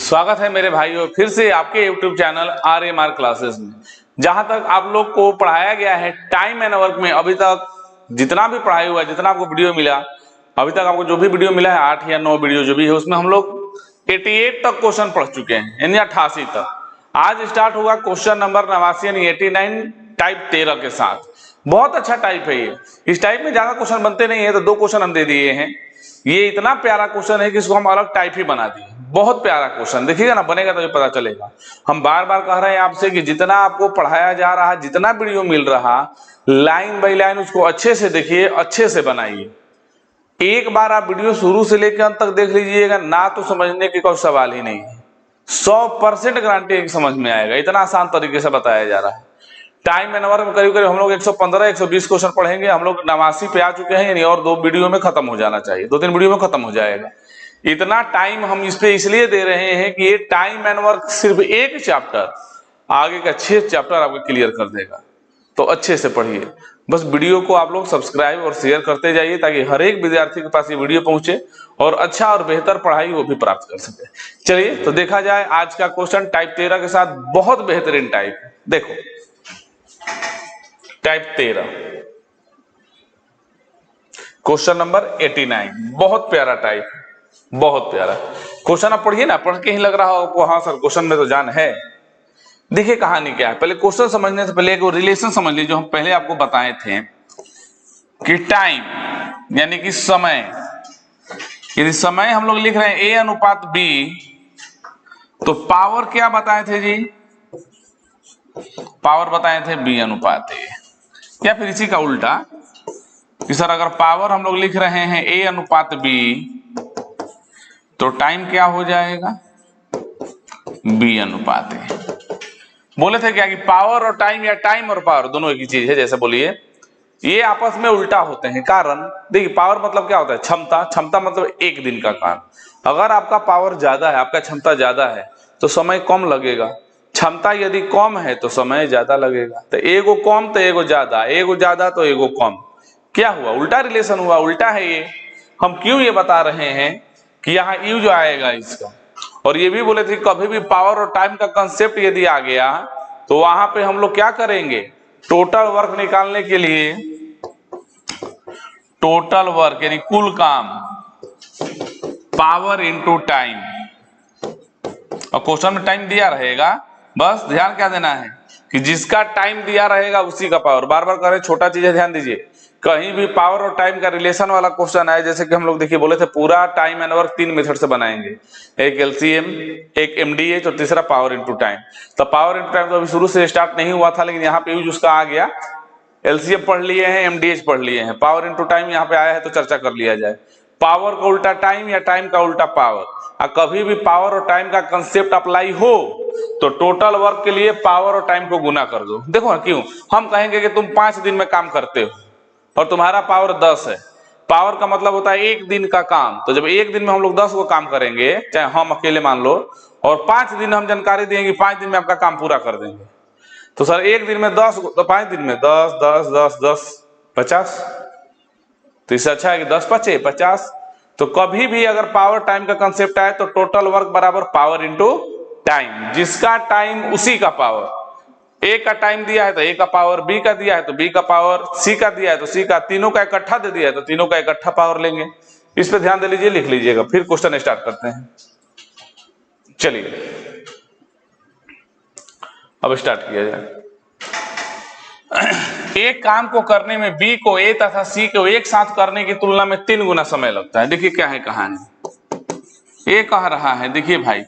स्वागत है मेरे भाइयों फिर से आपके YouTube चैनल RMR क्लासेस में। जहां तक आप लोग को पढ़ाया गया है टाइम एंड वर्क में, अभी तक जितना भी पढ़ाई हुआ है, जितना आपको वीडियो मिला, अभी तक आपको जो भी वीडियो मिला है 8 या 9 वीडियो जो भी है, उसमें हम लोग 88 तक क्वेश्चन पढ़ चुके हैं, यानी 88 तक। आज स्टार्ट हुआ क्वेश्चन नंबर 89 यानी 89 टाइप 13 के साथ। बहुत अच्छा टाइप है ये। इस टाइप में ज्यादा क्वेश्चन बनते नहीं है, तो 2 क्वेश्चन हम दे दिए हैं। ये इतना प्यारा क्वेश्चन है कि इसको हम अलग टाइप ही बना दिए। बहुत प्यारा क्वेश्चन, देखिएगा ना, बनेगा तो पता चलेगा। हम बार बार कह रहे हैं आपसे कि जितना आपको पढ़ाया जा रहा है, जितना वीडियो मिल रहा, लाइन बाय लाइन उसको अच्छे से देखिए, अच्छे से बनाइए। एक बार आप वीडियो शुरू से लेकर अंत तक देख लीजिएगा ना, तो समझने की कोई सवाल ही नहीं है। 100% गारंटी समझ में आएगा, इतना आसान तरीके से बताया जा रहा है। टाइम एंड वर्क में करीब करीब हम लोग 115-120 क्वेश्चन पढ़ेंगे। हम लोग 89 पे आ चुके हैं, यानी और 2 वीडियो में खत्म हो जाना चाहिए, 2-3 वीडियो में खत्म हो जाएगा। इतना टाइम हम इस पे इसलिए दे रहे हैं कि ये टाइम एंड वर्क सिर्फ एक चैप्टर, आगे का 6 चैप्टर आपको क्लियर कर देगा। तो अच्छे से पढ़िए। बस वीडियो को आप लोग सब्सक्राइब और शेयर करते जाइए, ताकि हर एक विद्यार्थी के पास ये वीडियो पहुंचे और अच्छा और बेहतर पढ़ाई वो भी प्राप्त कर सके। चलिए तो देखा जाए आज का क्वेश्चन टाइप 13 के साथ। बहुत बेहतरीन टाइप है। देखो टाइप 13 क्वेश्चन नंबर 89, बहुत प्यारा टाइप, बहुत प्यारा क्वेश्चन। आप पढ़िए ना, पढ़ के ही लग रहा हो आपको हाँ सर क्वेश्चन में तो जान है। देखिए कहानी क्या है। पहले क्वेश्चन समझने से पहले एक रिलेशन समझ लीजिए, जो हम पहले आपको बताए थे कि टाइम यानी कि समय, यदि समय हम लोग लिख रहे हैं A अनुपात B, तो पावर क्या बताए थे जी? पावर बताए थे B अनुपात A, या फिर इसी का उल्टा कि सर अगर पावर हम लोग लिख रहे हैं A अनुपात B, तो टाइम क्या हो जाएगा? B अनुपात A। बोले थे क्या कि पावर और टाइम, या टाइम और पावर दोनों एक ही चीज है, जैसे बोलिए ये आपस में उल्टा होते हैं। कारण देखिए, पावर मतलब क्या होता है? क्षमता। क्षमता मतलब एक दिन का काम। अगर आपका पावर ज्यादा है, आपका क्षमता ज्यादा है, तो समय कम लगेगा। क्षमता यदि कम है तो समय ज्यादा लगेगा। तो एगो कम तो एगो ज्यादा, एगो ज्यादा तो एगो कम। क्या हुआ? उल्टा रिलेशन हुआ, उल्टा है ये। हम क्यों ये बता रहे हैं कि यहाँ यू जो आएगा इसका। और ये भी बोले थे कभी भी पावर और टाइम का कंसेप्ट यदि आ गया, तो वहां पे हम लोग क्या करेंगे? टोटल वर्क निकालने के लिए, टोटल वर्क यानी कुल काम, पावर इनटू टाइम। और क्वेश्चन में टाइम दिया रहेगा, बस ध्यान क्या देना है कि जिसका टाइम दिया रहेगा उसी का पावर। बार बार कह रहे छोटा चीज है, ध्यान दीजिए। कहीं भी पावर और टाइम का रिलेशन वाला क्वेश्चन आए, जैसे कि हम लोग देखिए बोले थे पूरा टाइम एंड वर्क 3 मेथड से बनाएंगे, एक LCM, एक MDH और तीसरा पावर इनटू टाइम। तो पावर इनटू टाइम तो अभी शुरू से स्टार्ट नहीं हुआ था, लेकिन यहाँ पे यूज उसका आ गया। LCM पढ़ लिए हैं, MDH पढ़ लिए हैं, पावर इनटू टाइम यहाँ पे आया है, तो चर्चा कर लिया जाए। पावर का उल्टा टाइम या टाइम का उल्टा पावर। और कभी भी पावर और टाइम का कंसेप्ट अप्लाई हो तो टोटल वर्क के लिए पावर और टाइम को गुना कर दो। देखो ना क्यों हम कहेंगे कि तुम 5 दिन में काम करते हो और तुम्हारा पावर 10 है। पावर का मतलब होता है 1 दिन का काम। तो जब 1 दिन में हम लोग 10 को काम करेंगे, चाहे हम अकेले मान लो, और 5 दिन हम जानकारी देंगे 5 दिन में आपका काम पूरा कर देंगे, तो सर 1 दिन में 10, तो 5 दिन में 10 10 10 10 50। तो इससे अच्छा है कि 10 5 50। तो कभी भी अगर पावर टाइम का कंसेप्ट आए तो टोटल वर्क बराबर पावर इनटू टाइम। जिसका टाइम उसी का पावर। ए का टाइम दिया है तो ए का पावर, बी का दिया है तो बी का पावर, सी का दिया है तो सी का, तीनों का इकट्ठा दे दिया है तो तीनों का इकट्ठा पावर लेंगे। इस पे ध्यान दे लीजिए, लिख लीजिएगा। फिर क्वेश्चन स्टार्ट करते हैं। चलिए अब स्टार्ट किया जाए। एक काम को करने में बी को ए तथा सी को एक साथ करने की तुलना में 3 गुना समय लगता है। देखिए क्या है कहानी। ए कह रहा है, देखिए भाई,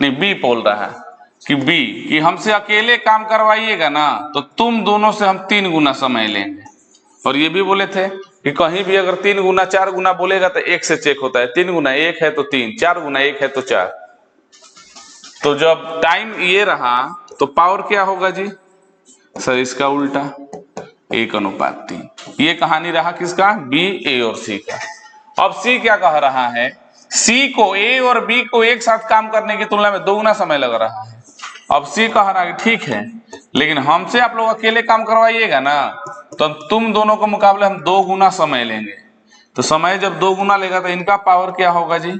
नहीं बी बोल रहा है कि बी कि हमसे अकेले काम करवाइएगा ना, तो तुम दोनों से हम 3 गुना समय लेंगे। और ये भी बोले थे कि कहीं भी अगर 3 गुना 4 गुना बोलेगा तो 1 से चेक होता है। 3 गुना 1 है तो 3, 4 गुना 1 है तो 4। तो जब टाइम ये रहा तो पावर क्या होगा जी? सर इसका उल्टा, 1 अनुपात 3। ये कहानी रहा किसका? बी, ए और सी का। अब सी क्या कह रहा है? सी को, ए और बी को एक साथ काम करने की तुलना में 2 गुना समय लग रहा है। अब सी कह रहा है ठीक है, लेकिन हमसे आप लोग अकेले काम करवाइएगा ना, तो तुम दोनों के मुकाबले हम 2 गुना समय लेंगे। तो समय जब 2 गुना लेगा तो इनका पावर क्या होगा जी?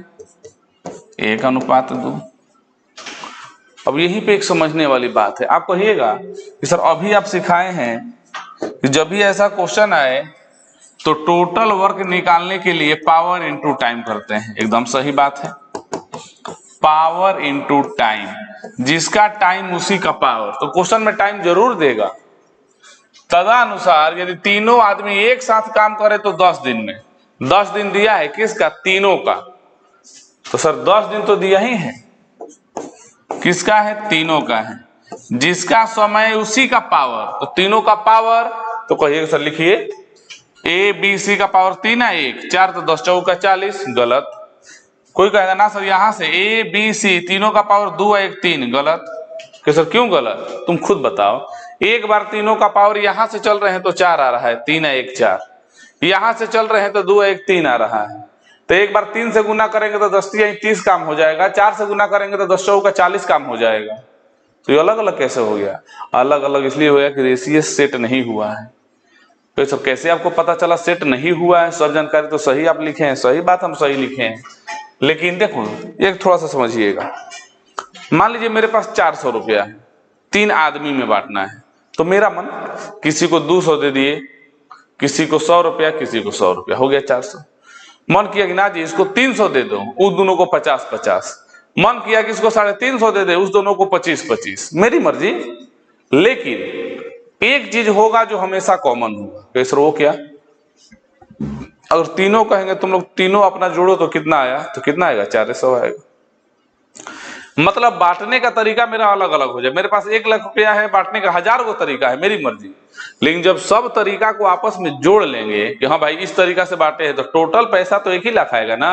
1 अनुपात 2। अब यहीं पे एक समझने वाली बात है, आप कहिएगा कि सर अभी आप सिखाए हैं कि जब भी ऐसा क्वेश्चन आए तो टोटल वर्क निकालने के लिए पावर इनटू टाइम करते हैं। एकदम सही बात है, पावर इनटू टाइम, जिसका टाइम उसी का पावर। तो क्वेश्चन में टाइम जरूर देगा। तदनुसार यदि तीनों आदमी एक साथ काम करे तो 10 दिन में, 10 दिन दिया है किसका? तीनों का। तो सर 10 दिन तो दिया ही है, किसका है? तीनों का है, जिसका समय उसी का पावर। तो तीनों का पावर, तो कहिएगा सर लिखिए ए बी सी का पावर 3 है 1, 4 तो 10 चौका 40, गलत। कोई कहेगा ना सर यहां से ए बी सी तीनों का पावर 2 है 1 3, गलत। कि सर क्यों गलत? तुम खुद बताओ। एक बार तीनों का पावर यहां से चल रहे हैं तो 4 आ रहा है, 3 है 1 4, यहां से चल रहे हैं तो 2 है 1 3 आ रहा है। तो एक बार 3 से गुना करेंगे तो 10 3 30 काम हो जाएगा, 4 से गुना करेंगे तो 10 चौका 40 काम हो जाएगा। तो ये अलग अलग कैसे हो गया? अलग अलग इसलिए हो गया कि रेशियो सेट नहीं हुआ है। तो सब कैसे आपको पता चला सेट नहीं हुआ है? सब जानकारी तो सही आप लिखे हैं, सही बात हम सही लिखे हैं, लेकिन देखो एक थोड़ा सा समझिएगा। मान लीजिए मेरे पास 400 रुपया है, 3 आदमी में बांटना है, तो मेरा मन किसी को 200 दे दिए, किसी को 100 रुपया, किसी को 100 रुपया, हो गया 400। मन किया कि ना जी इसको 300 दे दो, उस दोनों को 50 50। मन किया कि इसको 350 दे दे, उस दोनों को 25 25, मेरी मर्जी। लेकिन एक चीज होगा जो हमेशा कॉमन होगा, कैसे? वो क्या? अगर तीनों कहेंगे तुम लोग तीनों अपना जोड़ो तो कितना आया? तो कितना आएगा? 400 आएगा। मतलब बांटने का तरीका मेरा अलग अलग हो जाए। मेरे पास 1 लाख रुपया है, बांटने का 1000 गो तरीका है, मेरी मर्जी। लेकिन जब सब तरीका को आपस में जोड़ लेंगे कि हाँ भाई इस तरीका से बांटे हैं, तो टोटल पैसा तो 1 ही लाख आएगा ना।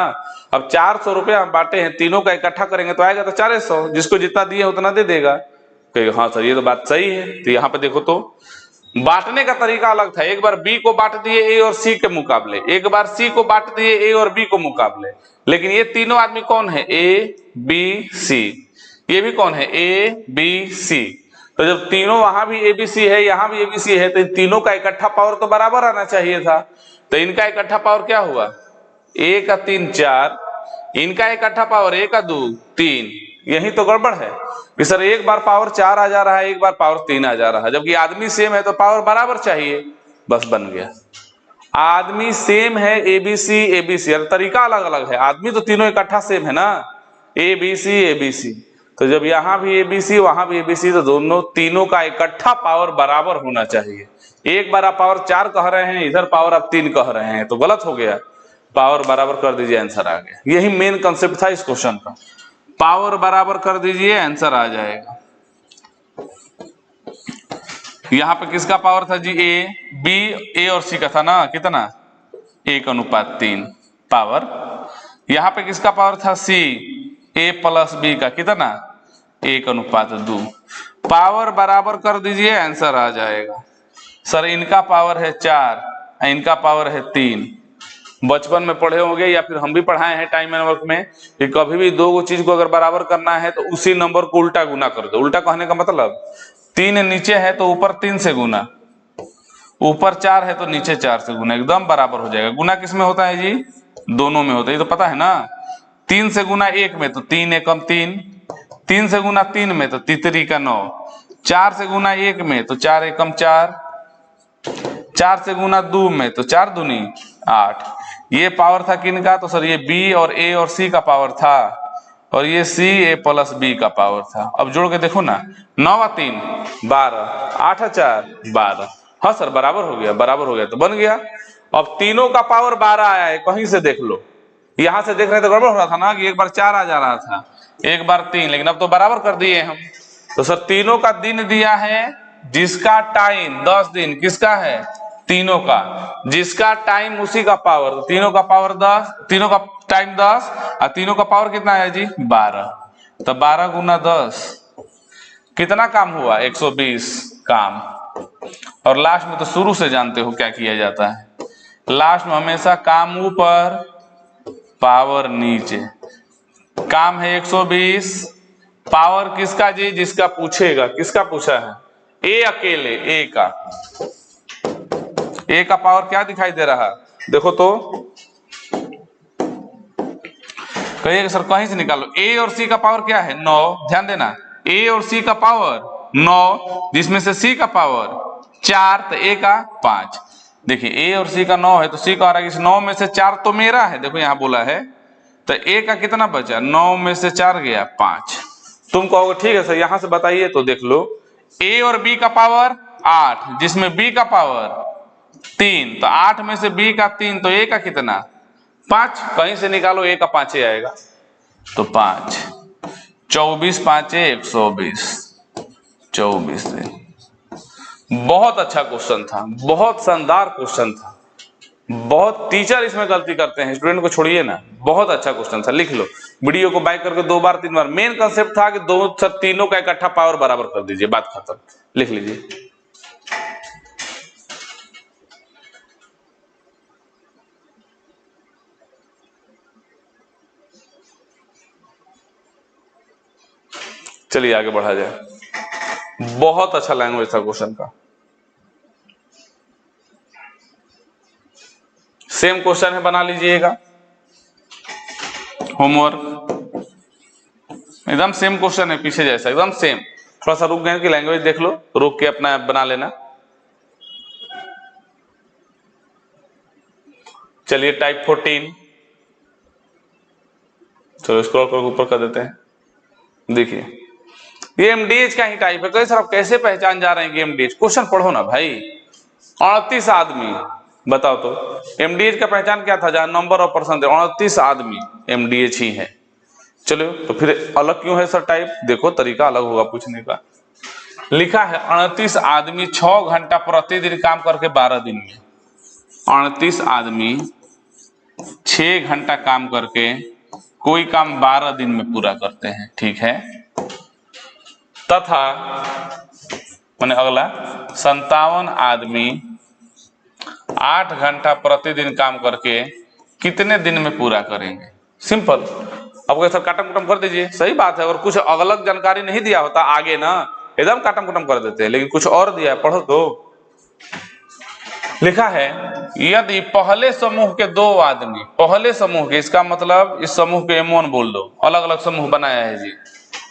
अब 400 रुपया हम बांटे हैं, तीनों का इकट्ठा करेंगे तो आएगा तो 400, जिसको जितना दिए उतना दे देगा। कहेगा हाँ सर ये तो बात सही है। तो यहाँ पे देखो तो बांटने का तरीका अलग था। एक बार बी को बांट दिए ए और सी के मुकाबले, एक बार सी को बांट दिए ए और बी को मुकाबले। लेकिन ये तीनों आदमी कौन है? A B C. ये भी कौन है? A B C. तो जब तीनों वहां भी ए बी सी है, यहां भी ए बी सी है, तो तीनों का इकट्ठा पावर तो बराबर आना चाहिए था। तो इनका इकट्ठा पावर क्या हुआ? ए का 3 4, इनका इकट्ठा पावर ए का 2 3। यही तो गड़बड़ है कि सर एक बार पावर 4 आ जा रहा है, एक बार पावर 3 आ जा रहा है, जबकि आदमी सेम है तो पावर बराबर चाहिए। बस बन गया। आदमी सेम है ए बी सी, तरीका अलग अलग है, आदमी तो तीनों इकट्ठा सेम है ना, ए बी सी। तो जब यहां भी ए बी सी वहां भी ए बी सी, तो दोनों तीनों का इकट्ठा पावर बराबर होना चाहिए। एक बार आप पावर 4 कह रहे हैं, इधर पावर आप 3 कह रहे हैं, तो गलत हो गया। पावर बराबर कर दीजिए, आंसर आ गया। यही मेन कंसेप्ट था इस क्वेश्चन का। पावर बराबर कर दीजिए, आंसर आ जाएगा। यहां पे किसका पावर था जी? ए बी, ए और सी का था ना, कितना? 1:3 पावर। यहां पे किसका पावर था? सी, ए प्लस बी का, कितना? 1:2। पावर बराबर कर दीजिए, आंसर आ जाएगा। सर इनका पावर है 4, इनका पावर है 3। बचपन में पढ़े होंगे या फिर हम भी पढ़ाए हैं टाइम एंड वर्क में कि कभी भी दो चीज को अगर बराबर करना है तो उसी नंबर को उल्टा गुना कर दो। उल्टा कहने का मतलब 3 नीचे है तो ऊपर 3 से गुना, ऊपर 4 है तो नीचे 4 से गुना, एकदम बराबर हो जाएगा। गुना किस में होता है जी? दोनों में होता है, ये तो पता है ना। 3 से गुना 1 में तो 3 एकम 3, 3 से गुना 3 में तो तीतरी का 9, 4 से गुना 1 में तो 4 एकम 4, 4 से गुना 2 में तो 4 दूनी 8। ये पावर था किनका? तो सर ये बी और ए और सी का पावर था, और ये सी ए प्लस बी का पावर था। अब जोड़ के देखो ना, 9 और 3 12, 8 और 4 12। हाँ सर बराबर हो गया, बराबर हो गया तो बन गया। अब तीनों का पावर 12 आया है, कहीं से देख लो। यहां से देख रहे तो गड़बड़ हो रहा था ना कि एक बार 4 आ जा रहा था, एक बार 3, लेकिन अब तो बराबर कर दिए हम। तो सर तीनों का दिन दिया है, जिसका टाइम 10 दिन, किसका है? तीनों का। जिसका टाइम उसी का पावर, तो तीनों का पावर 10, तीनों का टाइम 10 और तीनों का पावर कितना है जी? 12। तो 12 गुना 10 कितना काम हुआ? 120 काम। और लास्ट में तो शुरू से जानते हो क्या किया जाता है, लास्ट में हमेशा काम ऊपर पावर नीचे। काम है 120, पावर किसका जी? जिसका पूछेगा। किसका पूछा है? ए अकेले, ए का। ए का पावर क्या दिखाई दे रहा है? देखो तो कहिएगा सर कहीं से निकालो। ए और सी का पावर क्या है? 9। ध्यान देना, ए और सी का पावर 9, जिसमें से सी का पावर 4, तो ए का 5। देखिए ए और सी का 9 है तो सी का आ रहा है इस 9 में से 4 तो मेरा है, देखो यहां बोला है, तो ए का कितना बचा, 9 में से 4 गया 5। तुम कहोगे ठीक है सर यहां से बताइए, तो देख लो ए और बी का पावर 8, जिसमें बी का पावर 3, तो 8 में से बी का 3, तो ए का कितना 5, कहीं से निकालो ए का 5 ही आएगा, तो 5, 24 5 120, 24 दिन। बहुत अच्छा क्वेश्चन था, बहुत शानदार क्वेश्चन था, बहुत टीचर इसमें गलती करते हैं, स्टूडेंट को छोड़िए ना, बहुत अच्छा क्वेश्चन था। लिख लो, वीडियो को बाइक करके 2 बार 3 बार। मेन कंसेप्ट था कि दो सब तीनों का इकट्ठा पावर बराबर कर दीजिए, बात खत्म। लिख लीजिए। चलिए आगे बढ़ा जाए। बहुत अच्छा लैंग्वेज था क्वेश्चन का। सेम क्वेश्चन है, बना लीजिएगा, होमवर्क एकदम सेम क्वेश्चन है, पीछे जैसा एकदम सेम। थोड़ा सा रुक गए कि लैंग्वेज देख लो, रुक के अपना बना लेना। चलिए टाइप 14, चलो स्क्रॉल कर ऊपर कर देते हैं। देखिए ये एमडीएच का ही टाइप है। तो सर आप कैसे पहचान जा रहे हैं कि एमडीएच? क्वेश्चन पढ़ो ना भाई। 38 आदमी, बताओ तो एमडीएच का पहचान क्या था? जहां नंबर ऑफ पर्सन थे 38 आदमी, एमडीएच ही है। चलो तो फिर अलग क्यों है सर टाइप? देखो तरीका अलग होगा पूछने का। लिखा है 38 आदमी 6 घंटा प्रतिदिन काम करके 12 दिन में। 38 आदमी 6 घंटा काम करके कोई काम 12 दिन में पूरा करते हैं, ठीक है। तथा माने अगला 57 आदमी 8 घंटा प्रतिदिन काम करके कितने दिन में पूरा करेंगे? सिंपल। अब सर काटम कुटम कर दीजिए, सही बात है। और कुछ अलग जानकारी नहीं दिया होता आगे ना, एकदम काटम कुटम कर देते हैं, लेकिन कुछ और दिया है, पढ़ो तो। लिखा है यदि पहले समूह के 2 आदमी, पहले समूह के, इसका मतलब इस समूह को M1 बोल दो, अलग अलग समूह बनाया है जी,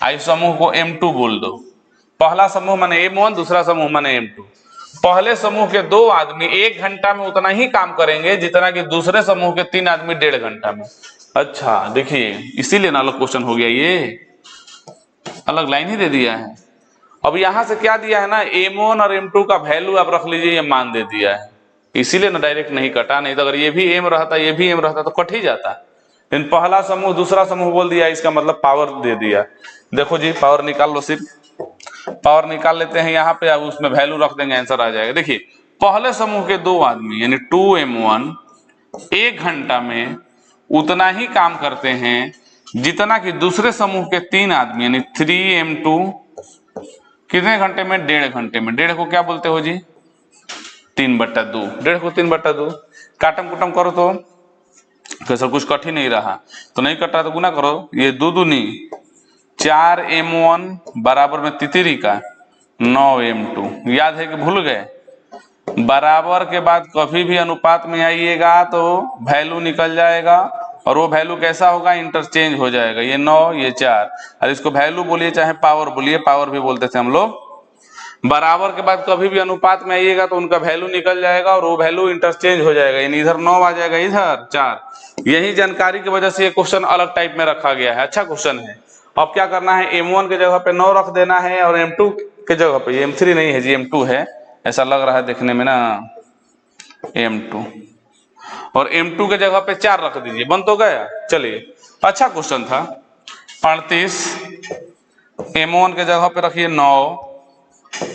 इस समूह को M2 बोल दो। पहला समूह माने M1, दूसरा समूह माने M2। पहले समूह के 2 आदमी 1 घंटा में उतना ही काम करेंगे जितना कि दूसरे समूह के 3 आदमी 1.5 घंटा में। अच्छा देखिए, इसीलिए ना अलग क्वेश्चन हो गया, ये अलग लाइन ही दे दिया है। अब यहां से क्या दिया है ना, M1 और M2 का वैल्यू आप रख लीजिए, ये मान दे दिया है, इसीलिए ना डायरेक्ट नहीं कटा। नहीं तो अगर ये भी M रहता, ये भी M रहता तो कट ही जाता। लेकिन पहला समूह दूसरा समूह बोल दिया, इसका मतलब पावर दे दिया। देखो जी पावर निकाल लो, सिर्फ पावर निकाल लेते हैं यहाँ पे, अब उसमें वैल्यू रख देंगे, आंसर आ जाएगा। देखिए पहले समूह के 2 आदमी यानी 2M1 1 घंटा में उतना ही काम करते हैं जितना कि दूसरे समूह के 3 आदमी यानी 3M2 कितने घंटे में? 1.5 घंटे में। 1.5 को क्या बोलते हो जी? 3/2। 1.5 को 3/2। काटम कुटम करो तो सब कुछ कट ही नहीं रहा, तो नहीं कट रहा तो गुना करो। ये 2 दूनी 4M1 बराबर में तितरी का 9M2। याद है कि भूल गए? बराबर के बाद कभी भी अनुपात में आइएगा तो वैल्यू निकल जाएगा, और वो वैल्यू कैसा होगा? इंटरचेंज हो जाएगा। ये 9 ये 4, और इसको वैल्यू बोलिए चाहे पावर बोलिए, पावर भी बोलते थे हम लोग। बराबर के बाद कभी भी अनुपात में आइएगा तो उनका वैल्यू निकल जाएगा और वो वैल्यू इंटरचेंज हो जाएगा, यानी इधर 9 आ जाएगा, इधर 4। यही जानकारी की वजह से ये क्वेश्चन अलग टाइप में रखा गया है। अच्छा क्वेश्चन है। अब क्या करना है, M1 के जगह पे 9 रख देना है, और M2 के जगह पे, M3 नहीं है जी, M2 है, ऐसा लग रहा है देखने में ना, M2, और M2 के जगह पे 4 रख दीजिए, बन तो गया। चलिए अच्छा क्वेश्चन था। 38 M1 के जगह पे रखिए 9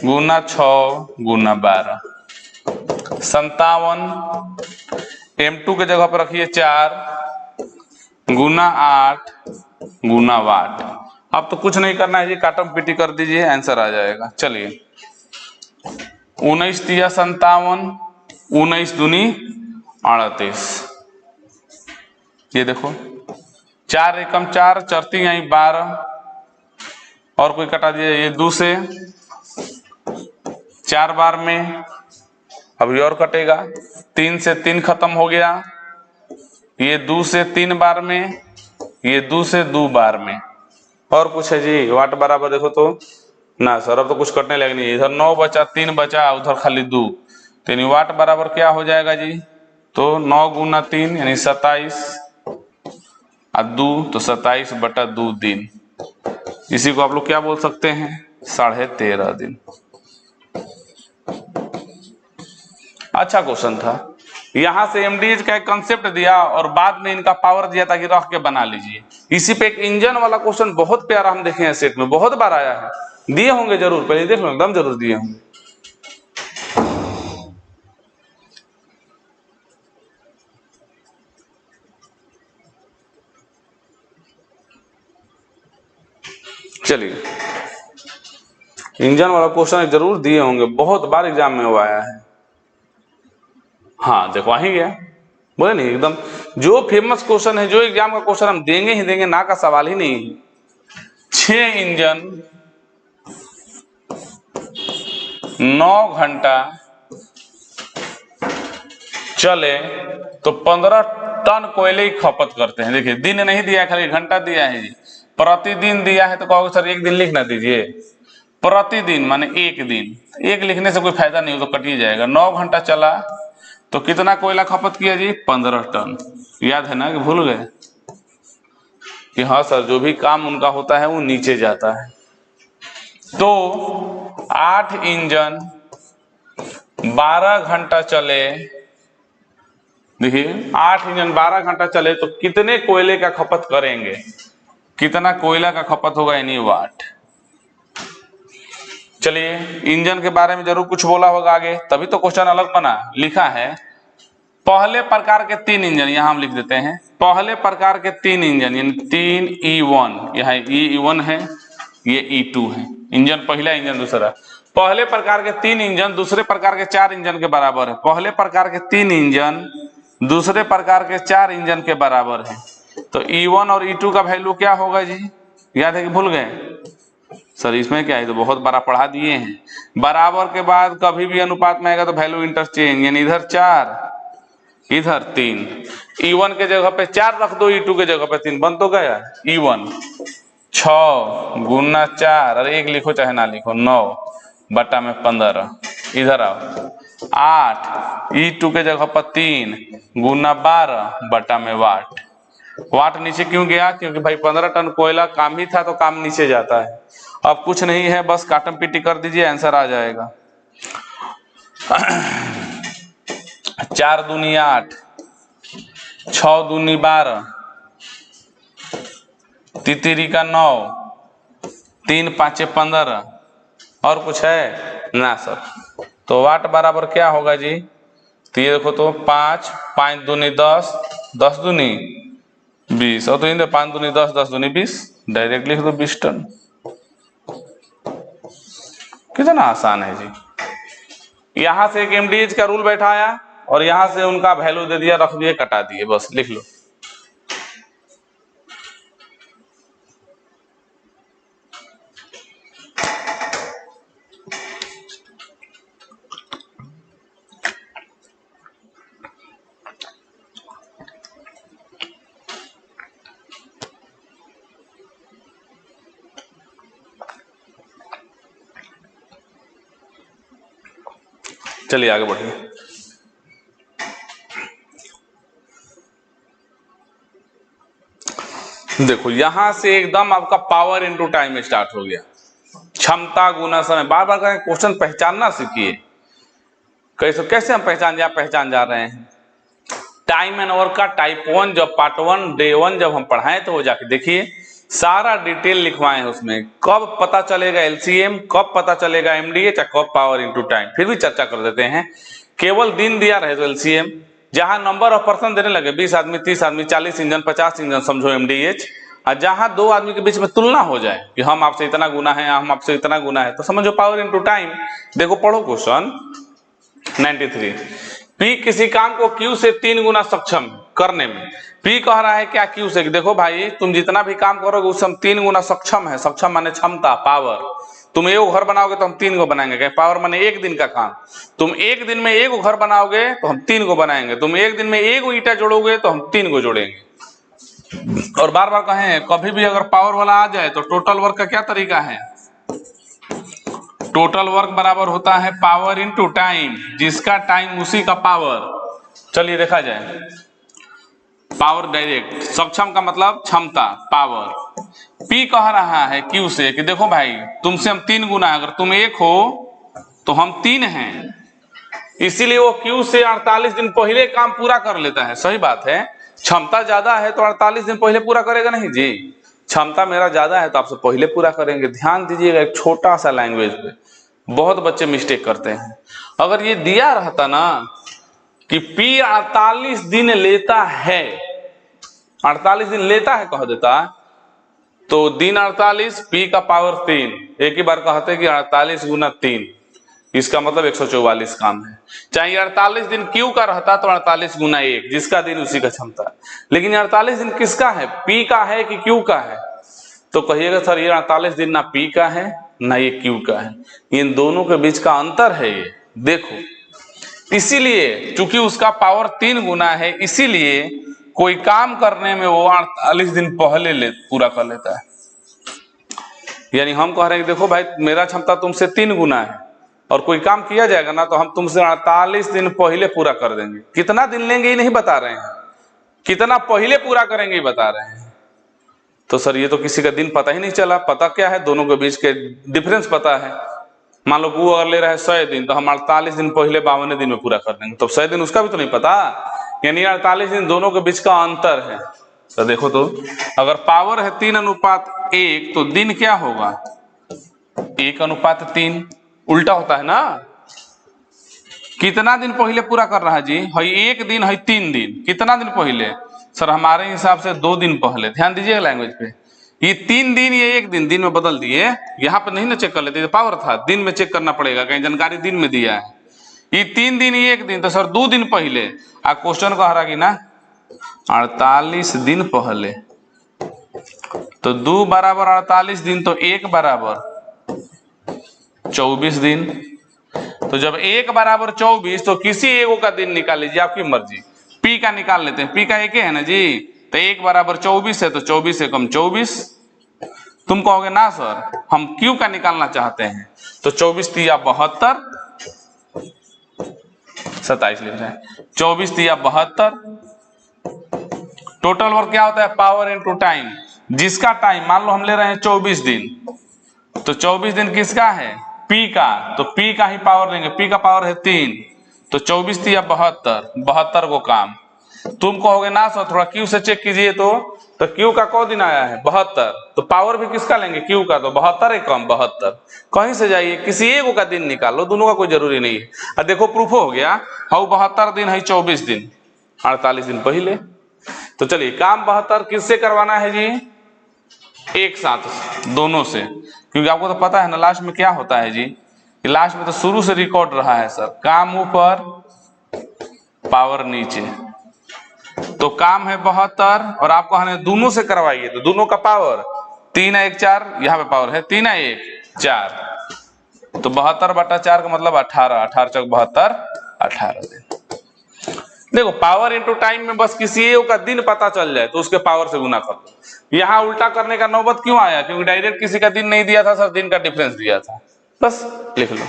गुना 6 गुना 12। 57 M2 के जगह पर रखिए 4 गुना 8 गुना वाट। अब तो कुछ नहीं करना है जी, काटम पीटी कर दीजिए, आंसर आ जाएगा। चलिए 19 तिया 57, 19 दूनी 38। ये देखो 4 एकम 4, चरती आई 12, और कोई कटा दिया, ये 2 से 4 बार में, अभी और कटेगा, 3 से 3 खत्म हो गया, ये 2 से 3 बार में, ये 2 से 2 बार में, और कुछ है जी? वाट बराबर देखो तो ना सर, अब तो कुछ कटने लगे नहीं, इधर 9 बचा, 3 बचा, उधर खाली 2, तो यानी वाट बराबर क्या हो जाएगा जी? तो 9 गुना 3 यानी 27 और 2 तो 27/2 दिन। इसी को आप लोग क्या बोल सकते हैं? 13.5 दिन। अच्छा क्वेश्चन था। यहां से एमडीएच का एक कंसेप्ट दिया और बाद में इनका पावर दिया ताकि रख के बना लीजिए। इसी पे एक इंजन वाला क्वेश्चन बहुत प्यारा हम देखे हैं, सेट में बहुत बार आया है, दिए होंगे जरूर, पहले देख लो, एकदम जरूर दिए होंगे। चलिए, इंजन वाला क्वेश्चन जरूर दिए होंगे, बहुत बार एग्जाम में वो आया है। हाँ देखो, आ ही गया, बोले नहीं, एकदम जो फेमस क्वेश्चन है, जो एग्जाम का क्वेश्चन हम देंगे ही देंगे, ना का सवाल ही नहीं। 6 इंजन 9 घंटा चले तो 15 टन कोयले की खपत करते हैं। देखिए, दिन नहीं दिया है, खाली घंटा दिया है जी। प्रतिदिन दिया है तो कहोगे सर एक दिन लिख ना दीजिए। प्रतिदिन माने एक दिन, एक लिखने से कोई फायदा नहीं हो, तो कट ही जाएगा। 9 घंटा चला तो कितना कोयला खपत किया जी? 15 टन। याद है ना कि भूल गए? कि हाँ सर, जो भी काम उनका होता है वो नीचे जाता है। तो 8 इंजन 12 घंटा चले, देखिए 8 इंजन 12 घंटा चले तो कितने कोयले का खपत करेंगे? कितना कोयला का खपत होगा, यानी वाट। चलिए, इंजन के बारे में जरूर कुछ बोला होगा आगे, तभी तो क्वेश्चन अलग बना। लिखा है पहले प्रकार के 3 इंजन, यहां हम लिख देते हैं पहले प्रकार के 3 इंजन, यानी 3E1, यहाँ E1 है, ये E2 है। इंजन पहला, इंजन दूसरा। पहले प्रकार के 3 इंजन दूसरे प्रकार के 4 इंजन के बराबर है। पहले प्रकार के 3 इंजन दूसरे प्रकार के 4 इंजन के बराबर है। तो E1 और E2 का वैल्यू क्या होगा जी? याद है कि भूल गए? सर इसमें क्या है, तो बहुत बड़ा पढ़ा दिए हैं। बराबर के बाद कभी भी अनुपात में आएगा तो वैल्यू इंटरचेंज, यानी इधर 4 इधर 3। E1 के जगह पे 4 रख दो, E2 के जगह पे 3, बन तो गया। E1 6 गुना 4, अरे 1 लिखो चाहे ना लिखो, 9 बटा में 15। इधर आओ 8, E2 के जगह पर 3 गुना 12 बटा में वाट। वाट नीचे क्यों गया? क्योंकि भाई 15 टन कोयला काम ही था, तो काम नीचे जाता है। अब कुछ नहीं है, बस काटम पीटी कर दीजिए, आंसर आ जाएगा। 4 दूनी 8, 6 दूनी 12, तितिरी का 9, 3 5 15, और कुछ है ना सर? तो वाट बराबर क्या होगा जी? तो ये देखो तो 5 5 दूनी 10, 10 दूनी 20, और तो 5 दूनी 10, 10 दूनी 20, डायरेक्ट लिख दो 20 टन। कितना आसान है जी। यहां से एक एमडीएच का रूल बैठाया और यहां से उनका वैल्यू दे दिया, रख दिए, कटा दिए, बस लिख लो। चलिए आगे बढ़िए। देखो यहां से एकदम आपका पावर इनटू टाइम स्टार्ट हो गया। क्षमता गुना समय, बार बार करें, क्वेश्चन पहचानना सीखिए। कैसे हम पहचान जा रहे हैं। टाइम एंड आवर का टाइप 1 जब पार्ट 1 डे 1 जब हम पढ़ाएं तो वो जाके देखिए, सारा डिटेल लिखवाए हैं उसमें। कब पता चलेगा एलसीएम, कब पता चलेगा एमडीएच, कब पावर इनटू टाइम, फिर भी चर्चा कर देते हैं। केवल दिन दिया रहे तो एलसीएम, जहां नंबर ऑफ पर्सन देने लगे 20 आदमी, 30 आदमी, 40 इंजन, 50 इंजन, समझो एमडीएच। और जहां 2 आदमी के बीच में तुलना हो जाए कि हम आपसे इतना गुना है, हम आपसे इतना गुना है, तो समझो पावर इनटू टाइम। देखो पढ़ो क्वेश्चन 93। P किसी काम को Q से 3 गुना सक्षम करने में, P कह रहा है क्या Q से? देखो भाई, तुम जितना भी काम करोगे उससे हम 3 गुना सक्षम है। सक्षम माने क्षमता, पावर। तुम एक घर बनाओगे तो हम 3 को बनाएंगे। पावर माने एक दिन का काम। तुम एक दिन में एक घर बनाओगे तो हम 3 को बनाएंगे। तुम एक दिन में एक ईटा जोड़ोगे तो हम 3 को जोड़ेंगे। और बार बार कहें कभी भी अगर पावर वाला आ जाए तो टोटल वर्क का क्या तरीका है, टोटल वर्क बराबर होता है पावर इनटू टाइम, जिसका टाइम उसी का पावर। चलिए देखा जाए, पावर डायरेक्ट, सक्षम का मतलब क्षमता, पावर। पी कह रहा है क्यू से कि देखो भाई तुमसे हम 3 गुना है, अगर तुम 1 हो तो हम 3 हैं, इसीलिए वो क्यू से 48 दिन पहले काम पूरा कर लेता है। सही बात है, क्षमता ज्यादा है तो 48 दिन पहले पूरा करेगा नहीं जी, क्षमता मेरा ज्यादा है तो आपसे पहले पूरा करेंगे। ध्यान दीजिएगा एक छोटा सा लैंग्वेज पे, बहुत बच्चे मिस्टेक करते हैं। अगर ये दिया रहता ना कि पी 48 दिन लेता है, 48 दिन लेता है कह देता, तो दिन 48, पी का पावर 3, एक ही बार कहते कि 48 गुना 3, इसका मतलब 144 काम है। चाहे 48 दिन क्यू का रहता तो 48 गुना 1, जिसका दिन उसी का क्षमता। लेकिन 48 दिन किसका है, पी का है कि क्यू का है? तो कहिएगा सर ये 48 दिन ना पी का है ना ये क्यू का है, इन दोनों के बीच का अंतर है ये, देखो। इसीलिए चूंकि उसका पावर 3 गुना है, इसीलिए कोई काम करने में वो 48 दिन पहले पूरा कर लेता है। यानी हम कह रहे हैं कि देखो भाई मेरा क्षमता तुमसे 3 गुना है, और कोई काम किया जाएगा ना तो हम तुमसे 48 दिन पहले पूरा कर देंगे। कितना दिन लेंगे ये नहीं बता रहे हैं, कितना पहले पूरा करेंगे ये बता रहे हैं। तो सर ये तो किसी का दिन पता ही नहीं चला, पता क्या है, दोनों के बीच के डिफरेंस पता है। मान लो वो अगर ले रहा है 100 दिन, तो हम 48 दिन पहले 52 दिन में पूरा कर देंगे, तो 100 दिन उसका भी तो नहीं पता, यानी 48 दिन दोनों के बीच का अंतर है। तो देखो, तो अगर पावर है 3:1 तो दिन क्या होगा, 1:3, उल्टा होता है ना। कितना दिन पहले पूरा कर रहा है जी, है 1 दिन, है 3 दिन, कितना दिन पहले? सर हमारे हिसाब से 2 दिन पहले। ध्यान दीजिएगा लैंग्वेज पे, ये 3 दिन, ये 1 दिन में बदल दिए। यहाँ पे नहीं ना चेक कर लेते, पावर था, दिन में चेक करना पड़ेगा, कहीं जानकारी दिन में दिया है। ये 3 दिन, ये 1 दिन, तो सर 2 दिन पहले। आ क्वेश्चन कह रहा कि ना 48 दिन पहले, तो 2 बराबर 48 दिन, तो 1 बराबर 24 दिन। तो जब 1 बराबर 24, तो किसी एगो का दिन निकाल लीजिए, आपकी मर्जी। पी का निकाल लेते हैं, पी का 1 है ना जी, तो 1 बराबर 24 है, तो 24 से कम 24। तुम कहोगे ना सर हम क्यू का निकालना चाहते हैं, तो 24 तिया 72, 27 लिख रहे हैं, 24 तिया 72। टोटल वर्क क्या होता है, पावर इनटू टाइम, जिसका टाइम मान लो हम ले रहे हैं 24 दिन, तो 24 दिन किसका है, पी का, तो पी का ही पावर लेंगे, पी का पावर है 3, तो 24 तिया 72, 72 को काम। तुम कहोगे ना सर थोड़ा क्यू से चेक कीजिए, तो क्यू का कौ दिन आया है, 72, तो पावर भी किसका लेंगे, क्यू का, तो 72 है कम 72। कहीं से जाइए किसी एक का दिन निकालो, दोनों का कोई जरूरी नहीं है। अब देखो प्रूफ हो गया, हाउ 72 दिन है 24 दिन, 48 दिन पहले। तो चलिए काम 72 किससे करवाना है जी, एक साथ दोनों से, क्योंकि आपको तो पता है ना लास्ट में क्या होता है जी, लास्ट में तो शुरू से रिकॉर्ड रहा है सर, काम ऊपर पावर नीचे। तो काम है 72 और आपको हमें दोनों से करवाइए, तो दोनों का पावर 3×1 4, यहाँ पे पावर है 3×1 4, तो 72/4 का मतलब 18, 18 चौक 72, 18 दिन। देखो पावर इनटू टाइम में बस किसी एक का दिन पता चल जाए तो उसके पावर से गुना कर दो। यहाँ उल्टा करने का नौबत क्यों आया, क्योंकि डायरेक्ट किसी का दिन नहीं दिया था सर, दिन का डिफरेंस दिया था, बस लिख लो।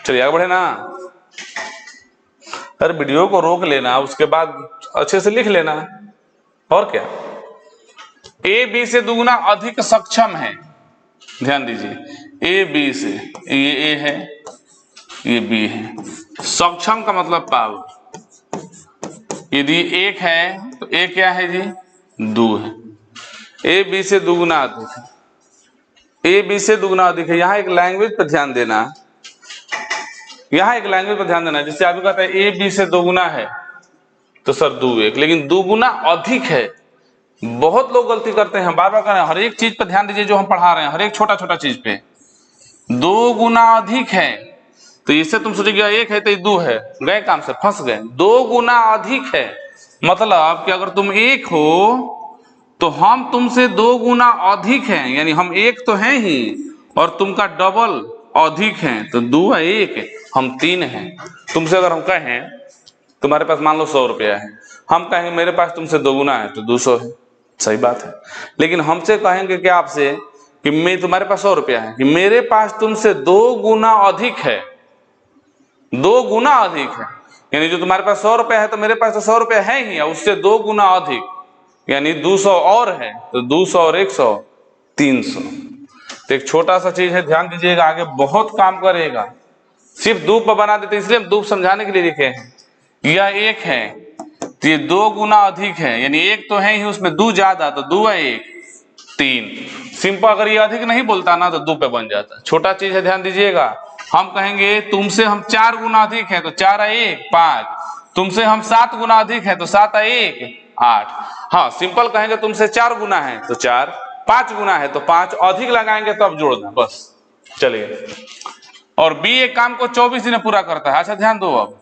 चलिए आगे बढ़े ना, सर वीडियो को रोक लेना, उसके बाद अच्छे से लिख लेना, और क्या। ए बी से दुगुना अधिक सक्षम है, ध्यान दीजिए, ए बी से, ये ए है ये बी है, सक्षम का मतलब पावर। यदि 1 है तो ए क्या है जी, 2 है। ए बी से दुगुना अधिक है, ए बी से दुगुना अधिक है। यहाँ एक लैंग्वेज पर ध्यान देना, यहाँ एक लैंग्वेज पर ध्यान देना, जिससे आपको कहता है ए बी से दोगुना है तो सर 2×1, लेकिन दोगुना अधिक है। बहुत लोग गलती करते हैं, बार बार कर रहे हैं, हर एक चीज पर ध्यान दीजिए जो हम पढ़ा रहे हैं, हर एक छोटा छोटा चीज पे। 2 गुना अधिक है, तो इससे तुम सोचेगा 1 है तो 2 है, गए काम से, फंस गए। 2 गुना अधिक है मतलब कि अगर तुम 1 हो तो हम तुमसे 2 गुना अधिक हैं, यानी हम एक तो हैं ही और तुमका डबल अधिक हैं, तो 2 है 1, हम 3 हैं। तुमसे अगर हम कहें तुम्हारे पास मान लो 100 रुपया है, हम कहेंगे मेरे पास तुमसे 2 गुना है तो 200 है, सही बात है। लेकिन हमसे कहेंगे क्या आपसे कि मैं तुम्हारे पास 100 रुपया है, कि मेरे पास तुमसे 2 गुना अधिक है, 2 गुना अधिक है, यानी जो तुम्हारे पास 100 रुपया है तो मेरे पास तो 100 रुपया है ही, उससे 2 गुना अधिक, यानी 200 और है, तो 200 और 100 300। तो एक छोटा सा चीज है, ध्यान दीजिएगा, आगे बहुत काम करेगा। सिर्फ दो पर बना देते इसलिए हम दो समझाने के लिए लिखे हैं। यह 1 है तो ये 2 गुना अधिक है, यानी 1 तो है ही, उसमें 2 ज्यादा, तो 2 है 1 3। सिंपल अगर ये अधिक नहीं बोलता ना तो 2 पे बन जाता। छोटा चीज है, ध्यान दीजिएगा। हम कहेंगे तुमसे हम 4 गुना अधिक है तो 4 है 1 5, तुमसे हम 7 गुना अधिक है तो 7 है 1 8। हाँ, सिंपल कहेंगे तुमसे 4 गुना है तो 4, 5 गुना है तो 5, अधिक लगाएंगे तब जोड़ना, बस। चलिए, और बी एक काम को 24 दिन में पूरा करता है। अच्छा ध्यान दो, अब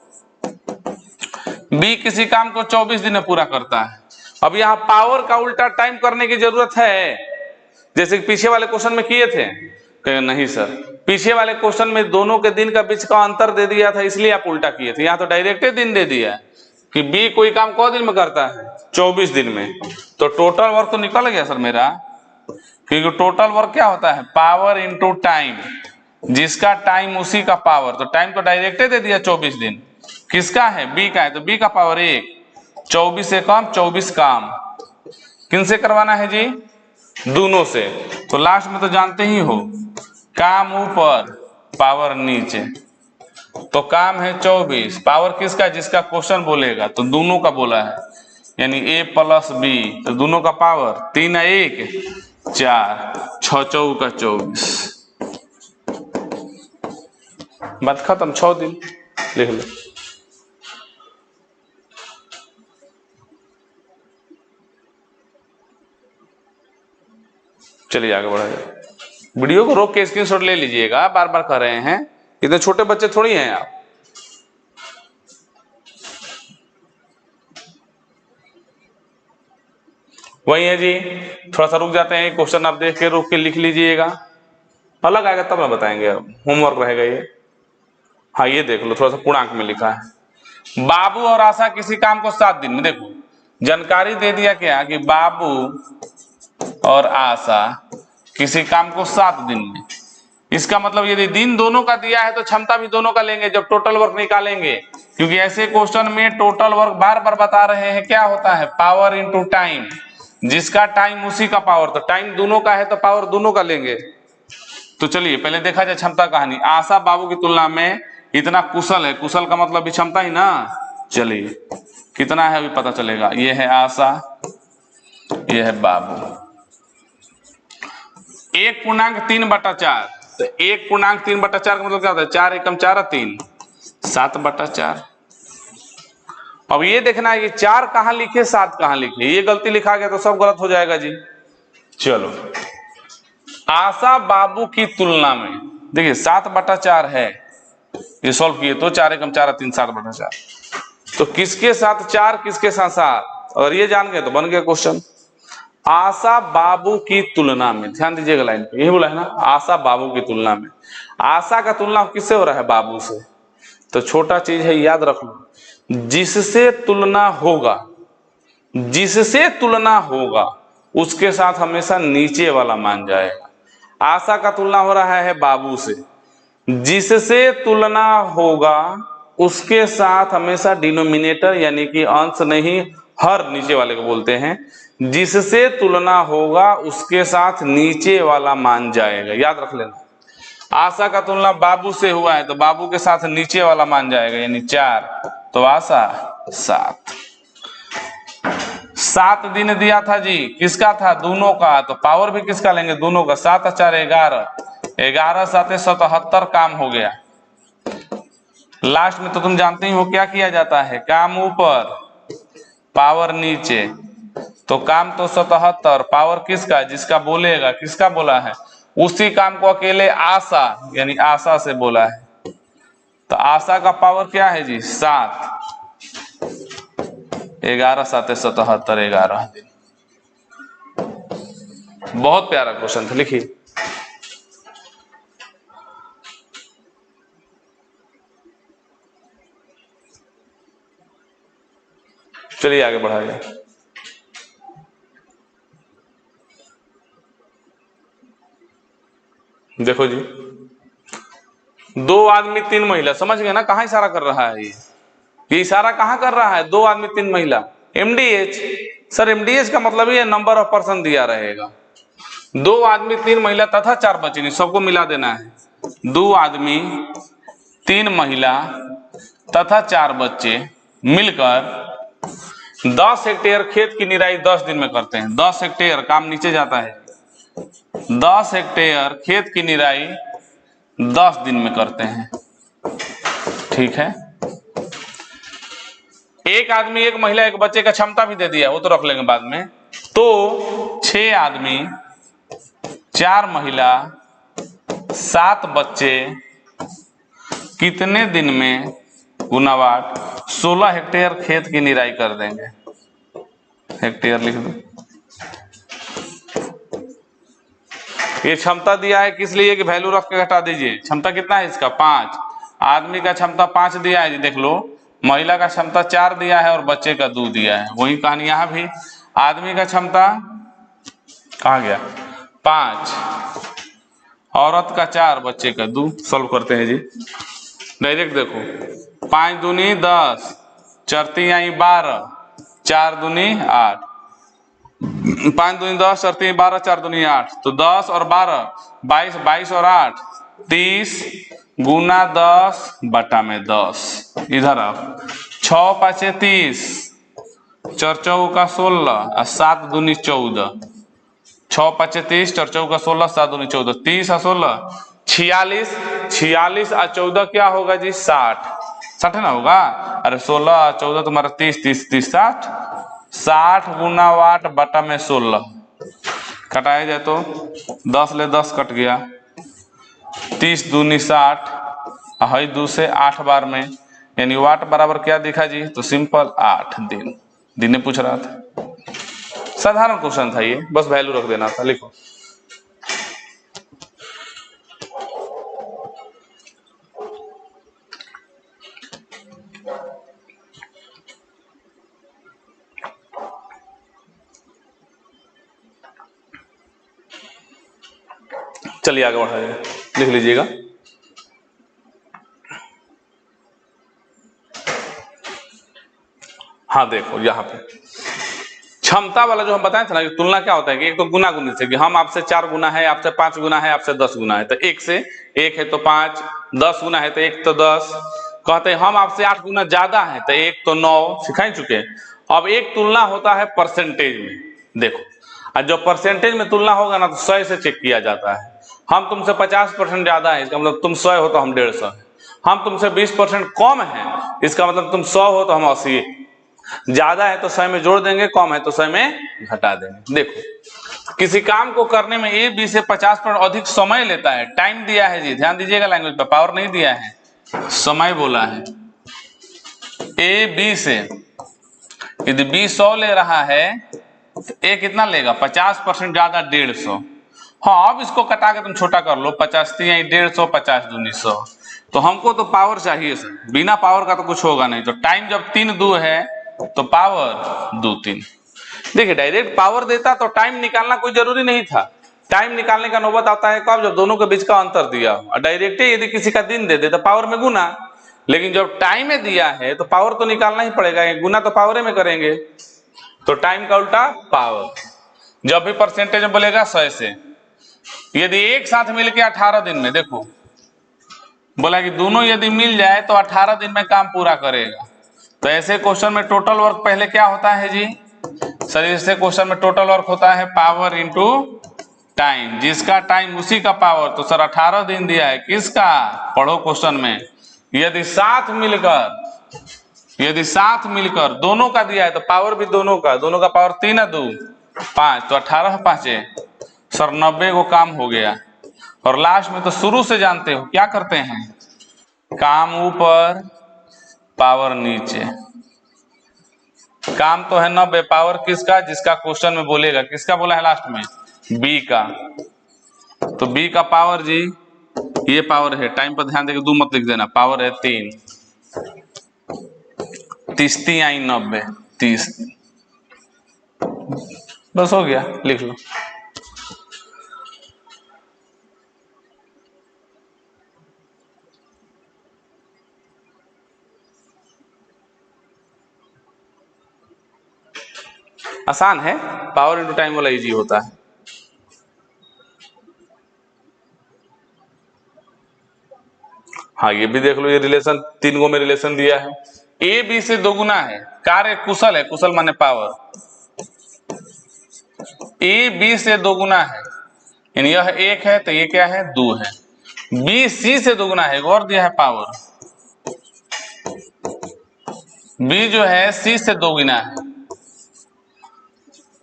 बी किसी काम को 24 दिन में पूरा करता है। अब यहाँ पावर का उल्टा टाइम करने की जरूरत है, जैसे कि पीछे वाले क्वेश्चन में किए थे। कहें नहीं सर, पीछे वाले क्वेश्चन में दोनों के दिन का बीच का अंतर दे दिया था, इसलिए आप उल्टा किए थे। यहाँ तो डायरेक्ट दिन दे दिया कि बी कोई काम कौ दिन में करता है, 24 दिन में। तो टोटल वर्क तो निकल गया सर मेरा, क्योंकि टोटल वर्क क्या होता है, पावर इंटू टाइम, जिसका टाइम उसी का पावर। तो टाइम तो डायरेक्ट दे दिया 24 दिन, किसका है, बी का है, तो बी का पावर 1। 24 से कम 24 काम किन से करवाना है जी, दोनों से। तो लास्ट में तो जानते ही हो, काम ऊपर पावर नीचे, तो काम है 24, पावर किसका, जिसका क्वेश्चन बोलेगा, तो दोनों का बोला है, यानी ए प्लस बी, तो दोनों का पावर 3 है 1 4 6 4 का 24। बात खत्म, 6 दिन लिख लो। चलिए आगे बढ़ाइए। वीडियो को रोक के स्क्रीनशॉट ले लीजिएगा, बार बार कर रहे हैं, इतने छोटे बच्चे थोड़ी हैं आप। वही है जी, थोड़ा सा रुक जाते हैं, क्वेश्चन आप देख के रुक के लिख लीजिएगा, अलग आएगा तब मैं बताएंगे, अब होमवर्क रहेगा ये। हाँ ये देख लो, थोड़ा सा पूर्णांक में लिखा है, बाबू और आशा किसी काम को 7 दिन में, देखो जानकारी दे दिया क्या कि बाबू और आशा किसी काम को 7 दिन में। इसका मतलब यदि दिन दोनों का दिया है तो क्षमता भी दोनों का लेंगे जब टोटल वर्क निकालेंगे, क्योंकि ऐसे क्वेश्चन में टोटल वर्क बार बार बता रहे हैं क्या होता है, पावर इंटू टाइम, जिसका टाइम उसी का पावर। तो टाइम दोनों का है तो पावर दोनों का लेंगे। तो चलिए पहले देखा जाए क्षमता कहानी। आशा बाबू की तुलना में इतना कुशल है, कुशल का मतलब भी क्षमता ही ना। चलिए कितना है अभी पता चलेगा। ये है आशा, ये है बाबू। 1.3/4, तो 1.3/4 का मतलब क्या होता है, 4 एकम 4 3 7/4। अब ये देखना है कि 4 कहां लिखे 7 कहां लिखे, ये गलती लिखा गया तो सब गलत हो जाएगा जी। चलो, आशा बाबू की तुलना में देखिए 7/4 है, ये सॉल्व किए तो 4 एकम 4 3 7/4। तो किसके साथ 4 किसके साथ 7, और ये जान गए तो बन गया क्वेश्चन। आशा बाबू की तुलना में, ध्यान दीजिएगा लाइन पे, यही बोला है ना, आशा बाबू की तुलना में। आशा का तुलना किससे हो रहा है, बाबू से। तो छोटा चीज है, याद रख लो, जिससे तुलना होगा, जिससे तुलना होगा उसके साथ हमेशा नीचे वाला मान जाएगा। आशा का तुलना हो रहा है बाबू से, जिससे तुलना होगा उसके साथ हमेशा डिनोमिनेटर यानी कि अंश नहीं हर नीचे वाले को बोलते हैं, जिससे तुलना होगा उसके साथ नीचे वाला मान जाएगा, याद रख लेना। आशा का तुलना बाबू से हुआ है तो बाबू के साथ नीचे वाला मान जाएगा, यानी 4, तो आशा 7। 7 दिन दिया था जी, किसका था, दोनों का, तो पावर भी किसका लेंगे, दोनों का। 7 और 4 11, 11 7 77 काम हो गया। लास्ट में तो तुम जानते ही हो क्या किया जाता है, काम ऊपर पावर नीचे। तो काम तो 77, पावर किसका, जिसका बोलेगा, किसका बोला है, उसी काम को अकेले आशा यानी आशा से बोला है। तो आशा का पावर क्या है जी, 7, 11 7 77 11 दिन। बहुत प्यारा क्वेश्चन था, लिखिए। चलिए आगे बढ़ाइए। देखो जी, 2 आदमी 3 महिला, समझ गए ना कहाँ इशारा कर रहा है ये इशारा कहाँ कर रहा है? 2 आदमी 3 महिला, एमडीएच। सर एमडीएच का मतलब ये नंबर ऑफ पर्सन दिया रहेगा। 2 आदमी 3 महिला तथा 4 बच्चे, नहीं सबको मिला देना है। 2 आदमी 3 महिला तथा 4 बच्चे मिलकर 10 हेक्टेयर खेत की निराई 10 दिन में करते हैं। 10 हेक्टेयर, काम नीचे जाता है। 10 हेक्टेयर खेत की निराई 10 दिन में करते हैं, ठीक है। एक आदमी, एक महिला, एक बच्चे का क्षमता भी दे दिया, वो तो रख लेंगे बाद में। तो 6 आदमी 4 महिला 7 बच्चे कितने दिन में गुनावाट 16 हेक्टेयर खेत की निराई कर देंगे? हेक्टेयर लिख दो। ये क्षमता दिया है किस लिए कि वैल्यू रख के घटा दीजिए। क्षमता कितना है इसका? 5। आदमी का क्षमता 5 दिया है जी, देख लो। महिला का क्षमता 4 दिया है और बच्चे का 2 दिया है। वही कहानी यहां भी, आदमी का क्षमता कहा गया 5, औरत का 4, बच्चे का 2। सॉल्व करते हैं जी, डायरेक्ट देखो। 5 दूनी 10, चरती आई 12, 4 दूनी 8, 5 दूनी 10, चरती आई 12, 4 दूनी 8, तो 10 और 12 22, 22 और 8 30 गुना 10 बटा में 10। इधर आओ, 6 5 30, 4 4 का 16 और 7 दूनी 14, 6 5 30, 4 4 का 16, 7 दूनी 14, 30 और 16 46, 46 और 14 क्या होगा जी? 60। 60 ना होगा? अरे 16 और 14 तुम्हारा 30, 30 30 60, 60 गुना वाट बटा में 16। कटाया जाए तो 10 ले 10 कट गया, 30 दूनी 60, हई 2 से 8 बार में, यानी वाट बराबर क्या दिखा जी? तो सिंपल 8 दिन। दिन ने पूछ रहा था, साधारण क्वेश्चन था ये, बस वैल्यू रख देना था। लिखो चलिए आगे बढ़ाइए, लिख लीजिएगा। हाँ देखो यहाँ पे क्षमता वाला जो हम बताए थे ना, तुलना क्या होता है कि एक तो गुना गुनी से, कि हम आपसे 4 गुना है, आपसे 5 गुना है, आपसे 10 गुना है, तो 1 से 1 है तो 5, 10 गुना है तो 1 तो 10। कहते हैं हम आपसे 8 गुना ज्यादा है तो 1 तो 9, सिखाई चुके। अब एक तुलना होता है परसेंटेज में, देखो। और जब परसेंटेज में तुलना होगा ना तो 100 से चेक किया जाता है। हम तुमसे 50% ज्यादा है, इसका मतलब तुम 100 हो तो हम 150 है। हम तुमसे 20% कम है, इसका मतलब तुम 100 हो तो हम 80। ज्यादा है तो 100 में जोड़ देंगे, कम है तो 100 में घटा देंगे। देखो किसी काम को करने में ए बी से 50% अधिक समय लेता है। टाइम दिया है जी, ध्यान दीजिएगा लैंग्वेज पर, पावर नहीं दिया है, समय बोला है। ए बी से यदि बी 100 ले रहा है तो ए कितना लेगा? 50% ज्यादा 150। हाँ अब इसको कटा के तुम छोटा कर लो, 50 3 150, 50 दूनी 100। तो हमको तो पावर चाहिए सर, बिना पावर का तो कुछ होगा नहीं। तो टाइम जब 3 2 है तो पावर 2 3। देखिए डायरेक्ट पावर देता तो टाइम निकालना कोई जरूरी नहीं था। टाइम निकालने का नौबत आता है कब? जब दोनों के बीच का अंतर दिया हो। डायरेक्ट यदि किसी का दिन दे दे तो पावर में गुना, लेकिन जब टाइम में दिया है तो पावर तो निकालना ही पड़ेगा, गुना तो पावर में करेंगे। तो टाइम का उल्टा पावर। जब भी परसेंटेज में बोलेगा 100 से, यदि एक साथ मिलके 18 दिन में, देखो बोला कि दोनों यदि मिल जाए तो 18 दिन में काम पूरा करेगा। तो ऐसे क्वेश्चन में टोटल वर्क पहले क्या होता है जी? सर ऐसे क्वेश्चन में टोटल वर्क होता है पावर इंटू टाइम, जिसका टाइम उसी का पावर। तो सर 18 दिन दिया है, किसका? पढ़ो क्वेश्चन में। यदि साथ मिलकर दोनों का दिया है तो पावर भी दोनों का पावर 3 2 5, तो 18 5 सर 90 को काम हो गया। और लास्ट में तो शुरू से जानते हो क्या करते हैं, काम ऊपर पावर नीचे। काम तो है 90, पावर किसका? जिसका क्वेश्चन में बोलेगा। किसका बोला है लास्ट में? बी का, तो बी का पावर जी ये पावर है, टाइम पर ध्यान देके 2 मत लिख देना, पावर है 3, 30 आई 90, 30, बस हो गया, लिख लो। आसान है, पावर इंटू टाइम वाला इजी होता है। हाँ ये भी देख लो, ये रिलेशन 3 गो में रिलेशन दिया है, ए बी से 2 गुना है, कार्य कुशल है, कुशल माने पावर, ए बी से 2 गुना है, यानी यह 1 है तो ये क्या है 2 है, बी सी से 2 गुना है, और दिया है पावर, बी जो है सी से 2 गुना है।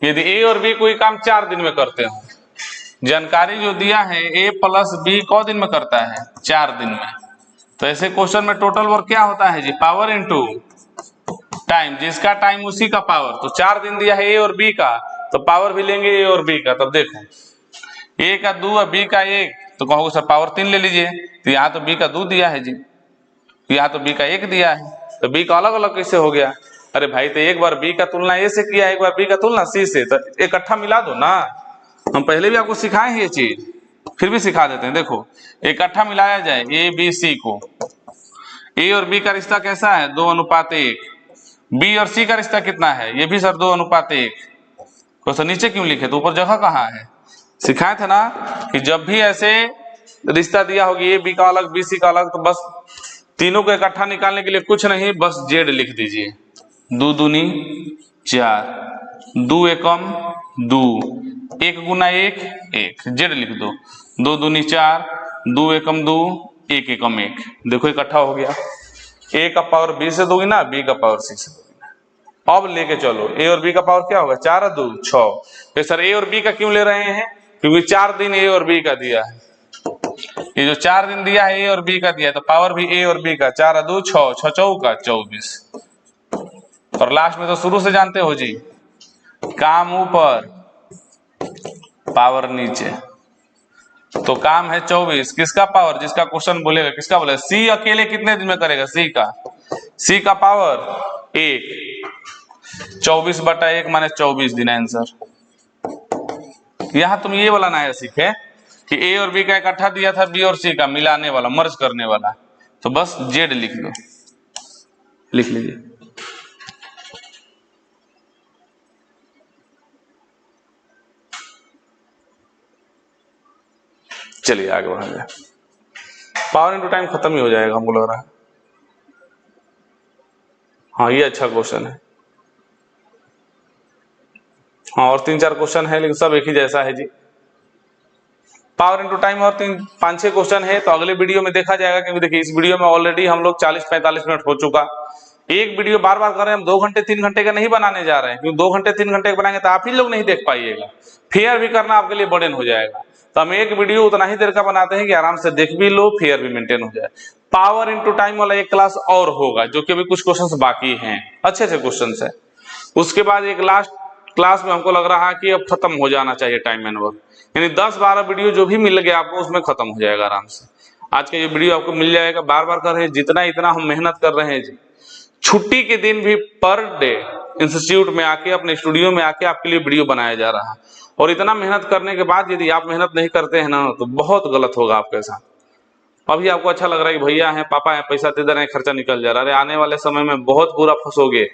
यदि ए और बी कोई काम 4 दिन में करते हो, जानकारी जो दिया है ए प्लस बी क दिन में करता है 4 दिन में, तो ऐसे क्वेश्चन में टोटल वर्क क्या होता है जी, पावर इनटू टाइम, जिसका टाइम उसी का पावर, तो 4 दिन दिया है ए और बी का, तो पावर भी लेंगे ए और बी का, तब देखो ए का 2 और बी का 1, तो कहोगे सर पावर 3 ले लीजिए, तो यहाँ तो बी का 2 दिया है जी, यहाँ तो बी का 1 दिया है, तो बी का अलग अलग कैसे हो गया, अरे भाई तो एक बार बी का तुलना ए से किया, एक बार बी का तुलना सी से, तो इकट्ठा मिला दो ना, हम पहले भी आपको सिखाए हैं ये चीज, फिर भी सिखा देते हैं, देखो इकट्ठा मिलाया जाए ए बी सी को, ए और बी का रिश्ता कैसा है 2:1, बी और सी का रिश्ता कितना है, ये भी सर 2:1, तो सर नीचे क्यों लिखे, तो ऊपर जगह कहाँ है, सिखाए थे ना कि जब भी ऐसे रिश्ता दिया होगा ए बी का अलग बी सी का अलग, तो बस तीनों को इकट्ठा निकालने के लिए कुछ नहीं, बस जेड लिख दीजिए, 2 दूनी 4, 2 एकम 2, 1 गुना 1 1, जेड लिख दो, 2 दूनी 4, 2 एकम 2, 1 एकम 1, देखो इकट्ठा हो गया, ए का पावर बी से 2 गुना, बी का पावर सी से 2 गुना। अब लेके चलो ए और बी का पावर क्या होगा 4 और 2 6, तो सर ए और बी का क्यों ले रहे हैं, क्योंकि 4 दिन ए और बी का दिया है, ये जो 4 दिन दिया है ए और बी का दिया है, तो पावर भी ए और बी का, 4 और 2 6, 6 चौका 24, और लास्ट में तो शुरू से जानते हो जी, काम ऊपर पावर नीचे, तो काम है 24, किसका पावर, जिसका क्वेश्चन बोलेगा किसका बोलेगा, सी अकेले कितने दिन में करेगा, सी का पावर 1, 24/1 माने 24 दिन आंसर। यहां तुम ये वाला नया सीखे कि ए और बी का इकट्ठा दिया था, बी और सी का मिलाने वाला, मर्ज करने वाला, तो बस जेड लिख दो, लिख लीजिए। चलिए आगे बढ़ा जाए, पावर इनटू टाइम खत्म ही हो जाएगा हमको लग रहा है, हाँ ये अच्छा क्वेश्चन है, हाँ और 3-4 क्वेश्चन है लेकिन सब एक ही जैसा है जी, पावर इनटू टाइम और 5-6 क्वेश्चन है, तो अगले वीडियो में देखा जाएगा, क्योंकि देखिए इस वीडियो में ऑलरेडी हम लोग 40-45 मिनट हो चुका, एक वीडियो बार बार कर रहे हैं हम, 2 घंटे 3 घंटे का नहीं बनाने जा रहे हैं, क्योंकि 2 घंटे 3 घंटे का बनाएंगे तो आप ही लोग नहीं देख पाइएगा, फेयर भी करना आपके लिए बर्डन हो जाएगा, तो हम एक वीडियो उतना ही देर का बनाते हैं कि आराम से देख भी लो, फेयर भी मेंटेन हो जाए। पावर इनटू टाइम वाला एक क्लास और होगा, जो कि अभी कुछ क्वेश्चंस बाकी हैं, अच्छे से क्वेश्चंस है, उसके बाद एक लास्ट क्लास में हमको लग रहा है कि अब खत्म हो जाना चाहिए टाइम एंड वर्क, यानी 10-12 वीडियो जो भी मिल गया आपको उसमें खत्म हो जाएगा आराम से, आज का ये वीडियो आपको मिल जाएगा, बार बार कर रहे हैं, जितना इतना हम मेहनत कर रहे हैं जी, छुट्टी के दिन भी पर डे इंस्टीट्यूट में आके अपने स्टूडियो में आके आपके लिए वीडियो बनाया जा रहा है, और इतना मेहनत करने के बाद यदि आप मेहनत नहीं करते हैं ना, तो बहुत गलत होगा आपके साथ। अभी आपको अच्छा लग रहा है कि भैया हैं पापा हैं पैसा दे रहे हैं खर्चा निकल जा रहा है, अरे आने वाले समय में बहुत बुरा फंसोगे,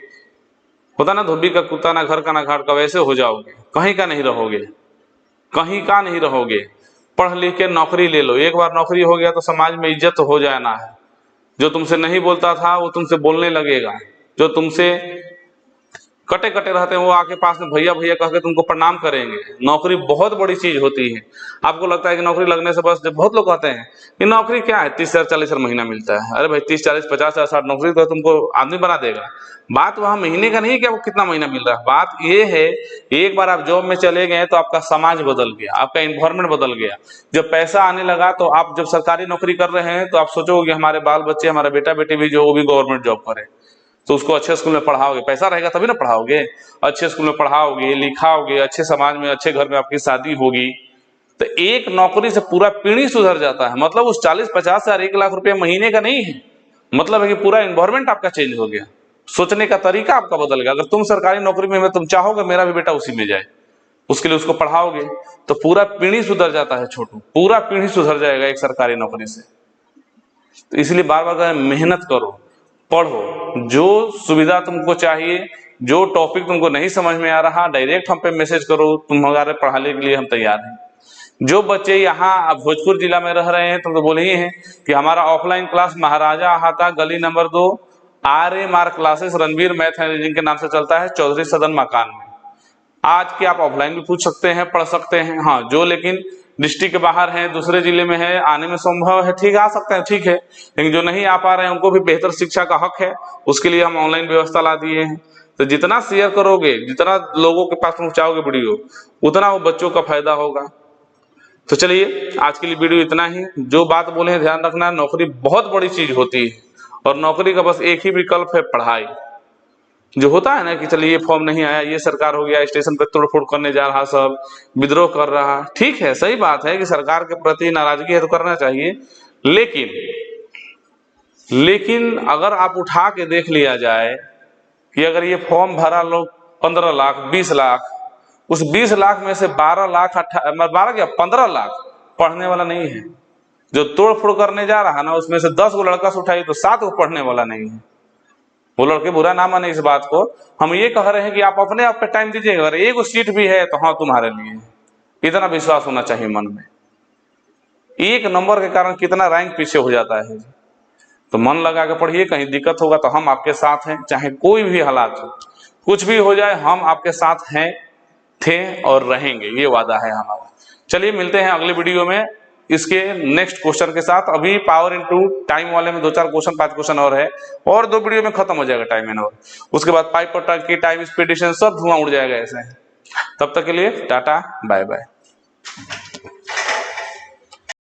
होता ना धोबी का कुत्ता ना घर का ना घाट का, वैसे हो जाओगे, कहीं का नहीं रहोगे, कहीं का नहीं रहोगे। पढ़ लिख के नौकरी ले लो, एक बार नौकरी हो गया तो समाज में इज्जत हो जाना है, जो तुमसे नहीं बोलता था वो तुमसे बोलने लगेगा, जो तुमसे कटे कटे रहते हैं वो आके पास में भैया भैया कह के तुमको प्रणाम करेंगे। नौकरी बहुत बड़ी चीज होती है, आपको लगता है कि नौकरी लगने से बस, जब बहुत लोग कहते हैं कि नौकरी क्या है 30,000-40,000 महीना मिलता है, अरे भाई 30-40-50,000 नौकरी तो तुमको आदमी बना देगा, बात वहां महीने का नहीं कि आपको कितना महीना मिल रहा है, बात ये है एक बार आप जॉब में चले गए तो आपका समाज बदल गया, आपका इन्वायरमेंट बदल गया, जब पैसा आने लगा तो आप जब सरकारी नौकरी कर रहे हैं तो आप सोचोगे कि हमारे बाल बच्चे हमारा बेटा बेटी भी जो वो भी गवर्नमेंट जॉब करे, तो उसको अच्छे स्कूल में पढ़ाओगे, पैसा रहेगा तभी ना पढ़ाओगे। अच्छे स्कूल में पढ़ाओगे, लिखाओगे, अच्छे समाज में, अच्छे घर में आपकी शादी होगी, तो एक नौकरी से पूरा पीढ़ी सुधर जाता है। मतलब उस 40-50 हजार 1 लाख रुपए महीने का नहीं है, मतलब है कि पूरा एनवायरमेंट आपका चेंज हो गया, सोचने का तरीका आपका बदल गया। अगर तुम सरकारी नौकरी में तुम चाहोगे मेरा भी बेटा उसी में जाए, उसके लिए उसको पढ़ाओगे तो पूरा पीढ़ी सुधर जाता है छोटू, पूरा पीढ़ी सुधर जाएगा एक सरकारी नौकरी से। तो इसलिए बार बार मेहनत करो, पढ़ो, जो सुविधा तुमको चाहिए, जो टॉपिक तुमको नहीं समझ में आ रहा डायरेक्ट हम पे मैसेज करो, तुम्हारे पढ़ाने के लिए हम तैयार हैं। जो बच्चे यहाँ भोजपुर जिला में रह रहे हैं तुम तो बोले ही हैं कि हमारा ऑफलाइन क्लास महाराजा हाता गली number 2 RMR classes Ranveer math and reasoning के नाम से चलता है, चौधरी सदन मकान में। आज के आप ऑफलाइन भी पूछ सकते हैं, पढ़ सकते हैं। हाँ, जो लेकिन डिस्ट्रिक्ट के बाहर हैं, दूसरे जिले में है, आने में संभव है, ठीक, आ सकते हैं, ठीक है। लेकिन जो नहीं आ पा रहे हैं उनको भी बेहतर शिक्षा का हक है, उसके लिए हम ऑनलाइन व्यवस्था ला दिए हैं। तो जितना शेयर करोगे, जितना लोगों के पास पहुंचाओगे वीडियो, उतना वो बच्चों का फायदा होगा। तो चलिए आज के लिए वीडियो इतना ही। जो बात बोले हैं ध्यान रखना, नौकरी बहुत बड़ी चीज होती है और नौकरी का बस एक ही विकल्प है, पढ़ाई। जो होता है ना कि चलिए ये फॉर्म नहीं आया, ये सरकार हो गया, स्टेशन पे तोड़फोड़ करने जा रहा, सब विद्रोह कर रहा, ठीक है, सही बात है कि सरकार के प्रति नाराजगी है तो करना चाहिए, लेकिन अगर आप उठा के देख लिया जाए कि अगर ये फॉर्म भरा लोग 15 लाख 20 लाख, उस 20 लाख में से 12 लाख 15 लाख पढ़ने वाला नहीं है। जो तोड़फोड़ करने जा रहा ना उसमें से 10 गो लड़का से उठाई तो 7 को पढ़ने वाला नहीं है। वो लड़के बुरा ना माने इस बात को, हम ये कह रहे हैं कि आप अपने आप पे टाइम दीजिएगा। अगर एक सीट भी है तो हाँ तुम्हारे लिए, इतना विश्वास होना चाहिए मन में। एक नंबर के कारण कितना रैंक पीछे हो जाता है। तो मन लगा के पढ़िए, कहीं दिक्कत होगा तो हम आपके साथ हैं, चाहे कोई भी हालात हो, कुछ भी हो जाए, हम आपके साथ हैं, थे और रहेंगे, ये वादा है हमारा। चलिए मिलते हैं अगले वीडियो में इसके नेक्स्ट क्वेश्चन के साथ। अभी पावर इनटू टाइम वाले में 2-4 क्वेश्चन 5 क्वेश्चन और है, और 2 वीडियो में खत्म हो जाएगा टाइम एंड और उसके बाद पाइप की टाइम स्पीड डिस्टेंस सब धुआं उड़ जाएगा ऐसे। तब तक के लिए टाटा बाय बाय।